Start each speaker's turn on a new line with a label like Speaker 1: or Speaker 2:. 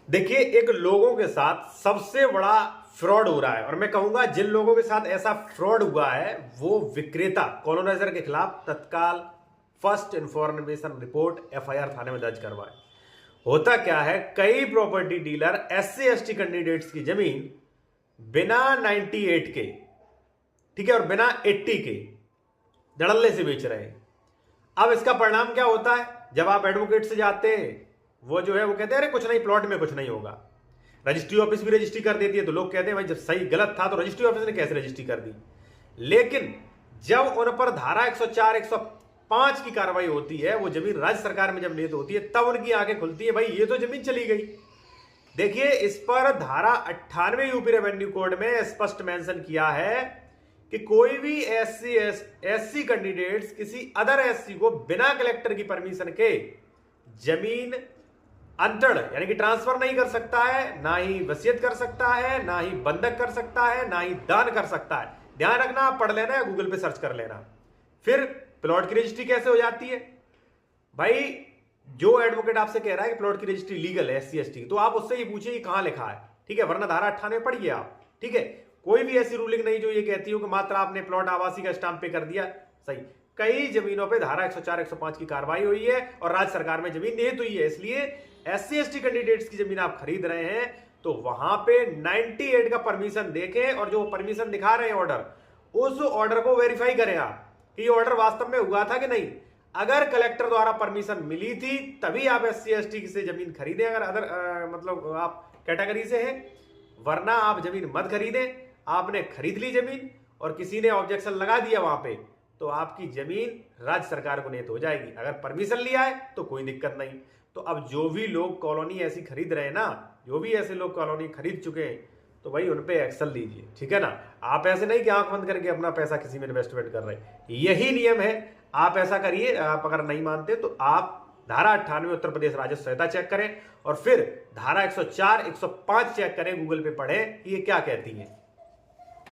Speaker 1: देखिए, एक लोगों के साथ सबसे बड़ा फ्रॉड हो रहा है और मैं कहूंगा जिन लोगों के साथ ऐसा फ्रॉड हुआ है वो विक्रेता कॉलोनाइजर के खिलाफ तत्काल फर्स्ट इंफॉर्मेशन रिपोर्ट एफआईआर थाने में दर्ज करवाए। होता क्या है, कई property dealer SC ST candidates की जमीन बिना 98 के, ठीक है, और बिना 80 के धड़ल्ले से बेच रहे हैं। अब इसका परिणाम क्या होता है, जब आप एडवोकेट से जाते हैं वो जो है वो कहते हैं अरे कुछ नहीं, प्लॉट में कुछ नहीं होगा। रजिस्ट्री ऑफिस भी रजिस्ट्री कर देती है तो लोग कहते हैं भाई जब सही गलत था तो रजिस्ट्री ऑफिस ने कैसे रजिस्ट्री कर दी। लेकिन जब उन पर धारा 104 105 की कार्रवाई होती है, वो जमीन राज्य सरकार में जब नियत होती है तब उनकी आंखें खुलती है, भाई ये तो जमीन चली गई। देखिए, इस पर धारा 98 यूपी रेवेन्यू कोड में स्पष्ट मेंशन किया है कि कोई भी एससी कैंडिडेट्स किसी अदर एससी को बिना कलेक्टर की परमिशन के जमीन अंतरण यानी कि ट्रांसफर नहीं कर सकता है, ना ही वसीयत कर सकता है, ना ही बंधक कर सकता है, ना ही दान कर सकता है। ध्यान रखना, आप पढ़ लेना है, गूगल पे सर्च कर लेना। फिर प्लॉट की रजिस्ट्री कैसे हो जाती है? भाई जो एडवोकेट आपसे कह रहा है कि प्लॉट की रजिस्ट्री लीगल है एससी एसटी की, तो आप उससे ही पूछिए कहां लिखा है, ठीक है, वरना धारा 98 पढ़िए आप, ठीक है। कोई भी ऐसी रूलिंग नहीं जो ये कहती हो कि मात्र आपने प्लॉट आवासी का स्टाम्प पे कर दिया, सही। कई जमीनों पे धारा 104 105 की कार्रवाई हुई है और राज्य सरकार में जमीन निहित हुई है। इसलिए एससी एसटी कैंडिडेट्स की जमीन आप खरीद रहे हैं तो वहां पे 98 का परमिशन देखें और जो परमिशन दिखा रहे हैं ऑर्डर, उस ऑर्डर को वेरीफाई करें आप कि ये ऑर्डर वास्तव में हुआ था कि नहीं। अगर कलेक्टर द्वारा परमिशन मिली थी तभी आप एससी एसटी से जमीन खरीदें, अगर अदर मतलब आप कैटेगरी से हैं, वरना आप जमीन मत खरीदें। आपने खरीद ली जमीन और किसी ने ऑब्जेक्शन लगा दिया वहां पे, तो आपकी जमीन राज्य सरकार को नियत हो जाएगी। अगर परमिशन लिया है तो कोई दिक्कत नहीं। तो अब जो भी लोग कॉलोनी ऐसी खरीद रहे हैं ना, जो भी ऐसे लोग कॉलोनी खरीद चुके हैं, तो भाई उन पे एक्शन लीजिए, ठीक है ना। आप ऐसे नहीं कि आंख बंद करके अपना पैसा किसी में इन्वेस्टमेंट कर रहे हैं, यही नियम है, आप ऐसा करिए। आप अगर नहीं मानते तो आप धारा 98 उत्तर प्रदेश राजस्व संहिता चेक करें और फिर धारा 104 105 चेक करें, गूगल पे पढ़ें कि ये क्या कहती है।